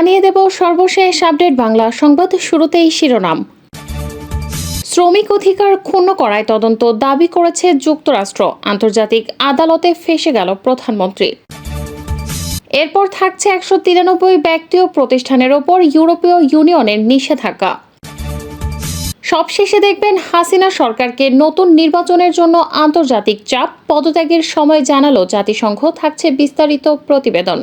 জানিয়ে দেব সর্বশেষ আপডেট বাংলা সংবাদ। শুরুতেই শিরোনাম। শ্রমিক অধিকার ক্ষুণ্ণ করায় তদন্ত দাবি করেছে যুক্তরাষ্ট্র। আন্তর্জাতিক আদালতে ফেঁসে গেল প্রধানমন্ত্রী। এরপর থাকছে 193 ব্যক্তি ও প্রতিষ্ঠানের ওপর ইউরোপীয় ইউনিয়নের নিষেধাজ্ঞা। সবশেষে দেখবেন হাসিনা সরকারকে নতুন নির্বাচনের জন্য আন্তর্জাতিক চাপ, পদত্যাগের সময় জানালো জাতিসংঘ। থাকছে বিস্তারিত প্রতিবেদন।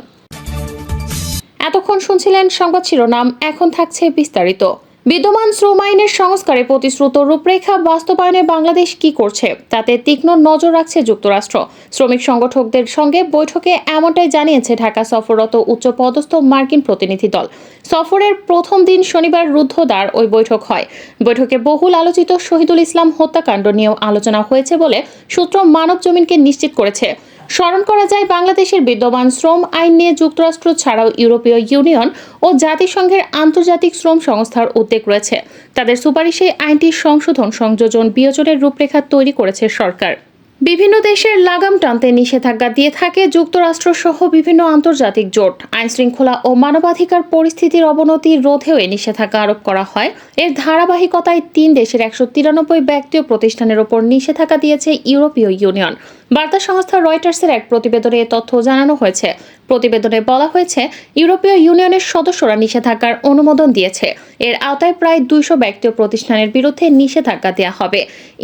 এতক্ষণ শুনছিলেন সংবাদ শিরোনাম, এখন থাকছে বিস্তারিত। বিদ্যমান শ্রম আইনের সংস্কারে প্রতিশ্রুত রূপরেখা বাস্তবায়নে বাংলাদেশ কি করছে তাতে তীক্ষ্ণ নজর রাখছে যুক্তরাষ্ট্র। শ্রমিক সংগঠকদের সঙ্গে বৈঠকে এমনটাই জানিয়েছে ঢাকা সফররত উচ্চপদস্থ মার্কিন প্রতিনিধি দল। সফরের প্রথম দিন শনিবার রুদ্ধদ্বার ওই বৈঠক হয়। বৈঠকে বহুল আলোচিত শহীদুল ইসলাম হত্যাকাণ্ড নিয়েও আলোচনা হয়েছে বলে সূত্র মানবজমিনকে নিশ্চিত করেছে। স্মরণ করা যায়, বাংলাদেশের বিদ্যমান শ্রম আইন নিয়ে যুক্তরাষ্ট্র ছাড়াও ইউরোপীয় ইউনিয়ন ও জাতিসংঘের আন্তর্জাতিক শ্রম সংস্থার উদ্বেগ রয়েছে। তাদের সুপারিশে আইনটির সংশোধন, সংযোজন, বিয়োজনের রূপরেখা তৈরি করেছে সরকার। বিভিন্ন দেশের লাগাম টানতে নিষেধাজ্ঞা দিয়ে থাকে যুক্তরাষ্ট্র সহ বিভিন্ন আন্তর্জাতিক জোট। আইন শৃঙ্খলা ও মানবাধিকার পরিস্থিতির অবনতি রোধেও এই নিষেধাজ্ঞা আরোপ করা হয়। এর ধারাবাহিকতায় 3 দেশের 193 ব্যক্তি ও প্রতিষ্ঠানের ওপর নিষেধাজ্ঞা দিয়েছে ইউরোপীয় ইউনিয়ন। বার্তা সংস্থা রয়টার্সের এক প্রতিবেদনে এ তথ্য জানানো হয়েছে। প্রতিবেদনে বলা হয়েছে, ইউরোপীয় ইউনিয়নের সদস্যরা নিষেধাজ্ঞার অনুমোদন দিয়েছে। এর আওতায় প্রায় 200 ব্যক্তি ও প্রতিষ্ঠানের বিরুদ্ধে নিষেধাজ্ঞা দেওয়া হবে।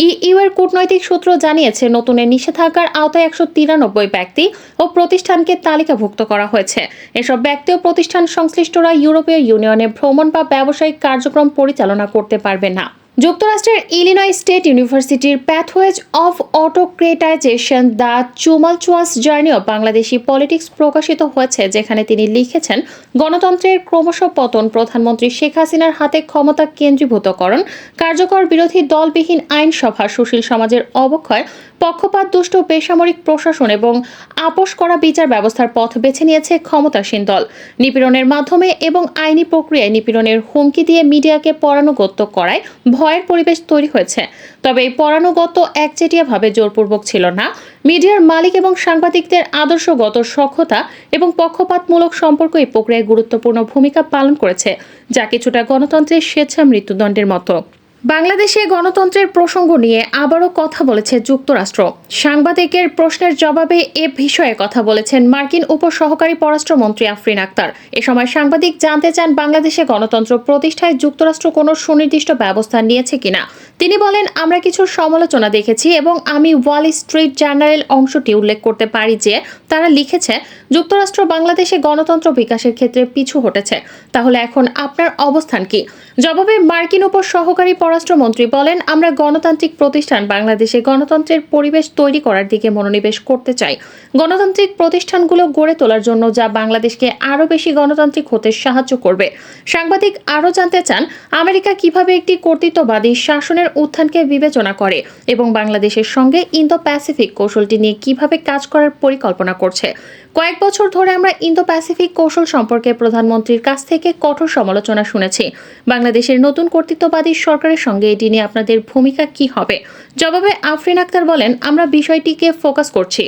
ইইউ এর কূটনৈতিক সূত্র জানিয়েছে, নতুন এই নিষেধাজ্ঞার আওতায় 193 ব্যক্তি ও প্রতিষ্ঠানকে তালিকাভুক্ত করা হয়েছে। এসব ব্যক্তি ও প্রতিষ্ঠান সংশ্লিষ্টরা ইউরোপীয় ইউনিয়নে ভ্রমণ বা ব্যবসায়িক কার্যক্রম পরিচালনা করতে পারবে না। যুক্তরাষ্ট্রের ইলিনয় স্টেট ইউনিভার্সিটির pathways of autocratization the tumultuous journey of Bangladeshi politics প্রকাশিত হয়েছে, যেখানে তিনি লিখেছেন, গণতন্ত্রের ক্রমশ পতন, প্রধানমন্ত্রী শেখ হাসিনার হাতে ক্ষমতা কেন্দ্রীভূতকরণ, কার্যকর বিরোধী দলবিহীন আইনসভা, সুশীল সমাজের অবক্ষয়, পক্ষপাত দুষ্ট বেসামরিক প্রশাসন এবং আপোষ করা বিচার ব্যবস্থার পথ বেছে নিয়েছে ক্ষমতাসীন দল। নিপীড়নের মাধ্যমে এবং আইনি প্রক্রিয়ায় নিপীড়নের হুমকি দিয়ে মিডিয়াকে পরানুগত্য করায় ভয়ের পরিবেশ তৈরি হয়েছে। তবে এই পরানুগত্য একচেটিয়াভাবে জোরপূর্বক ছিল না। মিডিয়ার মালিক এবং সাংবাদিকদের আদর্শগত সখ্যতা এবং পক্ষপাতমূলক সম্পর্ক এই প্রক্রিয়ায় গুরুত্বপূর্ণ ভূমিকা পালন করেছে, যা কিছুটা গণতন্ত্রের স্বেচ্ছা মৃত্যুদণ্ডের মতো। বাংলাদেশে গণতন্ত্রের প্রসঙ্গ নিয়ে আবারও কথা বলেছে যুক্তরাষ্ট্র। সাংবাদিকের প্রশ্নের জবাবে এ বিষয়ে কথা বলেছেন মার্কিন উপসহকারী পররাষ্ট্রমন্ত্রী আফরিন আক্তার। এ সময় সাংবাদিক জানতে চান, বাংলাদেশে গণতন্ত্র প্রতিষ্ঠায় যুক্তরাষ্ট্র কোনো সুনির্দিষ্ট ব্যবস্থা নিয়েছে কিনা। তিনি বলেন, আমরা কিছু সমালোচনা দেখেছি এবং আমি ওয়াল স্ট্রিট জার্নালের অংশটি উল্লেখ করতে পারি যে তারা লিখেছে যুক্তরাষ্ট্র বাংলাদেশে গণতন্ত্র বিকাশের ক্ষেত্রে পিছু হটেছে। তাহলে এখন আপনার অবস্থান কি? জবাবে মার্কিন উপসহকারী পররাষ্ট্রমন্ত্রী বলেন, আমরা গণতান্ত্রিক প্রতিষ্ঠান বাংলাদেশে গণতন্ত্রের পরিবেশ তৈরি করার দিকে মনোনিবেশ করতে চাই। গণতান্ত্রিক প্রতিষ্ঠানগুলো গড়ে তোলার জন্য, যা বাংলাদেশকে আরও বেশি গণতান্ত্রিক হতে সাহায্য করবে। সাংবাদিক আরও জানতে চান, আমেরিকা কিভাবে একটি কর্তৃত্ববাদী শাসনের উত্থানকে বিবেচনা করে এবং বাংলাদেশের সঙ্গে ইন্দো প্যাসিফিক কৌশলটি নিয়ে কিভাবে কাজ করার পরিকল্পনা করছে। কয়েক বছর ধরে আমরা ইন্দো প্যাসিফিক কৌশল সম্পর্কে প্রধানমন্ত্রীর কাছ থেকে কঠোর সমালোচনা শুনেছি। বাংলাদেশের নতুন কর্তৃত্ববাদী সরকারের সঙ্গে এটি নিয়ে আপনাদের ভূমিকা কি হবে? জবাবে আফরিন আক্তার বলেন, আমরা বিষয়টিকে ফোকাস করছি।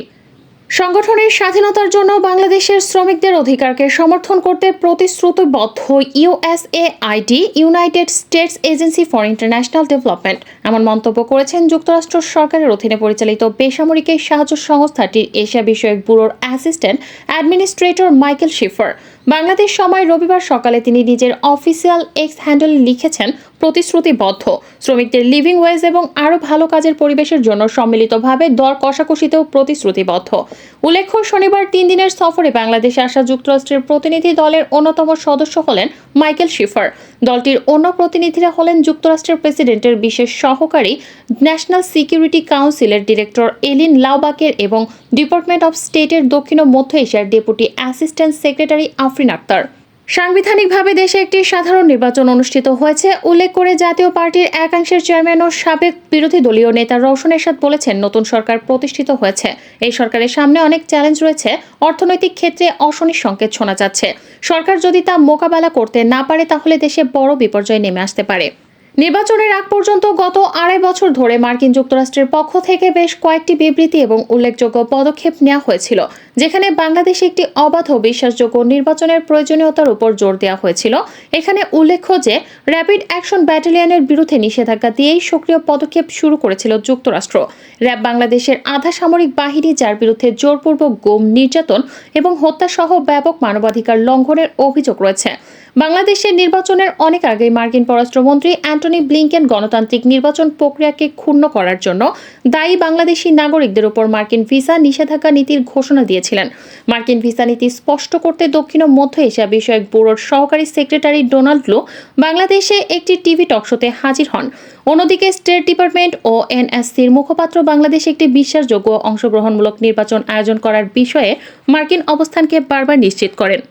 সংগঠনের স্বাধীনতার জন্য বাংলাদেশের শ্রমিকদের অধিকারকে সমর্থন করতে প্রতিশ্রুতিবদ্ধ USAID, United states agency for international development, এমন মন্তব্য করেছেন যুক্তরাষ্ট্র সরকারের অধীনে পরিচালিত বেসামরিক সাহায্য সংস্থাটির এশিয়া বিষয়ক ব্যুরোর assistant administrator Michael cipher. Bangladesh সময় রবিবার সকালে তিনি নিজের অফিসিয়াল এক্স হ্যান্ডেলে লিখেছেন, প্রতিশ্রুতিবদ্ধ শ্রমিকদের লিভিং ওয়েজ এবং আরও ভালো কাজের পরিবেশের জন্য সম্মিলিতভাবে দর কষাকষিতেও প্রতিশ্রুতিবদ্ধ। উল্লেখ্য, শনিবার 3 দিনের সফরে বাংলাদেশে আসা যুক্তরাষ্ট্রের প্রতিনিধি দলের অন্যতম সদস্য হলেন মাইকেল শিফার। দলটির অন্য প্রতিনিধিরা হলেন যুক্তরাষ্ট্রের প্রেসিডেন্টের বিশেষ সহকারী, ন্যাশনাল সিকিউরিটি কাউন্সিলের ডিরেক্টর এলিন লাউবাকের এবং ডিপার্টমেন্ট অব স্টেটের দক্ষিণ ও মধ্য এশিয়ার deputy assistant secretary Afreen Akhtar. সাংবিধানিকভাবে দেশে একটি সাধারণ নির্বাচন অনুষ্ঠিত হয়েছে উল্লেখ করে জাতীয় পার্টির একাংশের চেয়ারম্যান ও সাবেক বিরোধী দলীয় নেতা রওশন এরশাদ বলেছেন, নতুন সরকার প্রতিষ্ঠিত হয়েছে। এই সরকারের সামনে অনেক চ্যালেঞ্জ রয়েছে। অর্থনৈতিক ক্ষেত্রে অশনির সংকেত শোনা যাচ্ছে। সরকার যদি তা মোকাবেলা করতে না পারে, তাহলে দেশে বড় বিপর্যয় নেমে আসতে পারে। নির্বাচনের আগ পর্যন্ত গত আড়াই বছর ধরে মার্কিন যুক্তরাষ্ট্রের পক্ষ থেকে বেশ কয়েকটি বিবৃতি এবং উল্লেখযোগ্য পদক্ষেপ নেওয়া হয়েছিল, যেখানে বাংলাদেশে একটি অবাধ ও বিশ্বাসযোগ্য নির্বাচনের প্রয়োজনীয়তার উপর জোর দেওয়া হয়েছিল। এখানে উল্লেখ্য যে র্যাপিড অ্যাকশন ব্যাটালিয়নের বিরুদ্ধে নিষেধাজ্ঞা দিয়েই সক্রিয় পদক্ষেপ শুরু করেছিল যুক্তরাষ্ট্র। র্যাব বাংলাদেশের আধা সামরিক বাহিনী, যার বিরুদ্ধে জোরপূর্বক গুম, নির্যাতন এবং হত্যাসহ ব্যাপক মানবাধিকার লঙ্ঘনের অভিযোগ রয়েছে। বাংলাদেশের নির্বাচনের অনেক আগেই মার্কিন পররাষ্ট্রমন্ত্রী অ্যান্টনি ব্লিংকেন গণতান্ত্রিক নির্বাচন প্রক্রিয়াকে ক্ষুণ্ণ করার জন্য দায়ী বাংলাদেশি নাগরিকদের উপর মার্কিন ভিসা নিষেধাজ্ঞা নীতির ঘোষণা দিয়েছিলেন। মার্কিন ভিসা নীতি স্পষ্ট করতে দক্ষিণ ও মধ্য এশিয়া বিষয়ক ব্যুরোর সহকারী সেক্রেটারি ডোনাল্ড লু বাংলাদেশে একটি টিভি টকশোতে হাজির হন। অন্যদিকে স্টেট ডিপার্টমেন্ট ও এনএসসির মুখপাত্র বাংলাদেশে একটি বিশ্বাসযোগ্য অংশগ্রহণমূলক নির্বাচন আয়োজন করার বিষয়ে মার্কিন অবস্থানকে বারবার নিশ্চিত করেন।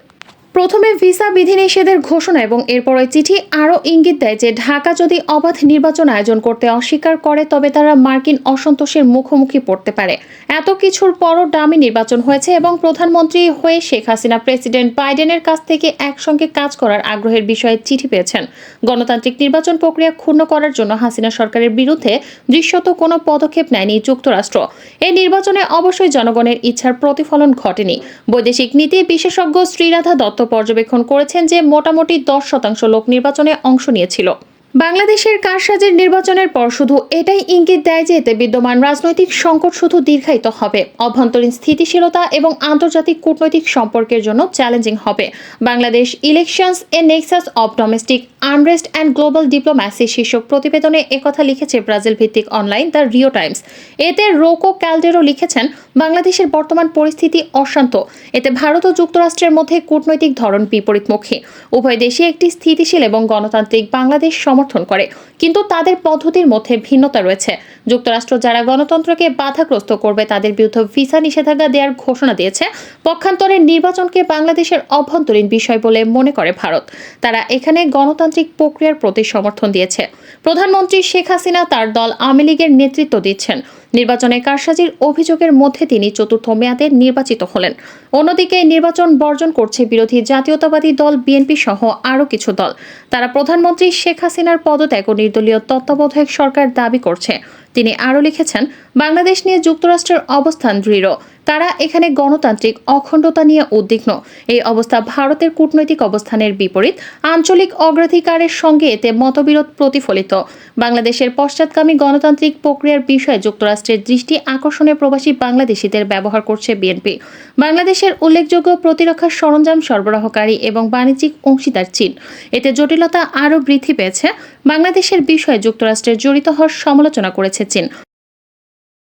প্রথমে ভিসা বিধিনিষেধের ঘোষণা এবং এরপর ওই চিঠি আরও ইঙ্গিত দেয় যে ঢাকা যদি অবাধ নির্বাচন আয়োজন করতে অস্বীকার করে তবে তারা মার্কিন অসন্তোষের মুখোমুখি পড়তে পারে। এত কিছুর পরও ডামি নির্বাচন হয়েছে এবং প্রধানমন্ত্রী হয়ে শেখ হাসিনা প্রেসিডেন্ট বাইডেনের কাছ থেকে একসঙ্গে কাজ করার আগ্রহের বিষয়ে চিঠি পেয়েছেন। গণতান্ত্রিক নির্বাচন প্রক্রিয়া ক্ষুণ্ণ করার জন্য হাসিনা সরকারের বিরুদ্ধে দৃশ্যত কোনো পদক্ষেপ নেয়নি যুক্তরাষ্ট্র। এই নির্বাচনে অবশ্যই জনগণের ইচ্ছার প্রতিফলন ঘটেনি। বৈদেশিক নীতি বিশেষজ্ঞ শ্রীরাধা দত্ত পর্যবেক্ষণ করেছেন যে মোটামুটি 10% লোক নির্বাচনে অংশ নিয়েছিল। বাংলাদেশের কারসাজির নির্বাচনের পর শুধু এটাই ইঙ্গিত দেয় যে এতে বিদ্যমান রাজনৈতিক সংকট শুধু দীর্ঘায়িত হবে, অভ্যন্তরীণ স্থিতিশীলতা এবং আন্তর্জাতিক কূটনৈতিক সম্পর্কের জন্য চ্যালেঞ্জিং হবে। Bangladesh elections A Nexus of domestic unrest and global diplomacy শীর্ষক প্রতিবেদনে একথা লিখেছে ব্রাজিল ভিত্তিক অনলাইন দ্য রিও টাইমস। এতে রোকো ক্যালডেরো লিখেছেন, বাংলাদেশের বর্তমান পরিস্থিতি অশান্ত। এতে ভারত ও যুক্তরাষ্ট্রের মধ্যে কূটনৈতিক ধরন বিপরীতমুখী। উভয় দেশই একটি স্থিতিশীল এবং গণতান্ত্রিক বাংলাদেশ সমর্থন করে, কিন্তু তাদের পদ্ধতির মধ্যে ভিন্নতা রয়েছে। যুক্তরাষ্ট্র যারা গণতন্ত্রকে বাধাগ্রস্ত করবে তাদের বিরুদ্ধে ভিসা নিষেধাজ্ঞা দেওয়ার ঘোষণা দিয়েছে। পক্ষান্তরে নির্বাচনকে বাংলাদেশের অভ্যন্তরীণ বিষয় বলে মনে করে ভারত। তারা এখানে গণতান্ত্রিক প্রক্রিয়ার প্রতি সমর্থন দিয়েছে। প্রধানমন্ত্রী শেখ হাসিনা তার দল আওয়ামী লীগের নেতৃত্ব দিচ্ছেন। নির্বাচনে কারসাজির অভিযোগের মধ্যে তিনি চতুর্থ মেয়াদে নির্বাচিত হলেন। অন্যদিকে নির্বাচন বর্জন করছে বিরোধী জাতীয়তাবাদী দল বিএনপি সহ আরও কিছু দল। তারা প্রধানমন্ত্রী শেখ হাসিনার পদত্যাগ ও নির্দলীয় তত্ত্বাবধায়ক সরকার দাবি করছে। তিনি আরও লিখেছেন, বাংলাদেশ নিয়ে যুক্তরাষ্ট্রের অবস্থান দৃঢ়। তারা এখানে গণতান্ত্রিক অখণ্ডতা নিয়ে উদ্বিগ্ন। এই অবস্থা ভারতের কূটনৈতিক অবস্থানের বিপরীত। আঞ্চলিক অগ্রাধিকারের সঙ্গে এতে মতবিরোধ প্রতিফলিত। বাংলাদেশের পশ্চাৎগামী গণতান্ত্রিক প্রক্রিয়ার বিষয়ে যুক্তরাষ্ট্রের দৃষ্টি আকর্ষণে প্রবাসী বাংলাদেশিদের ব্যবহার করছে বিএনপি। বাংলাদেশের উল্লেখযোগ্য প্রতিরক্ষা সরঞ্জাম সরবরাহকারী এবং বাণিজ্যিক অংশীদার চীন। এতে জটিলতা আরও বৃদ্ধি পেয়েছে। বাংলাদেশের বিষয়ে যুক্তরাষ্ট্রের জড়িত হওয়ার সমালোচনা করেছে চীন।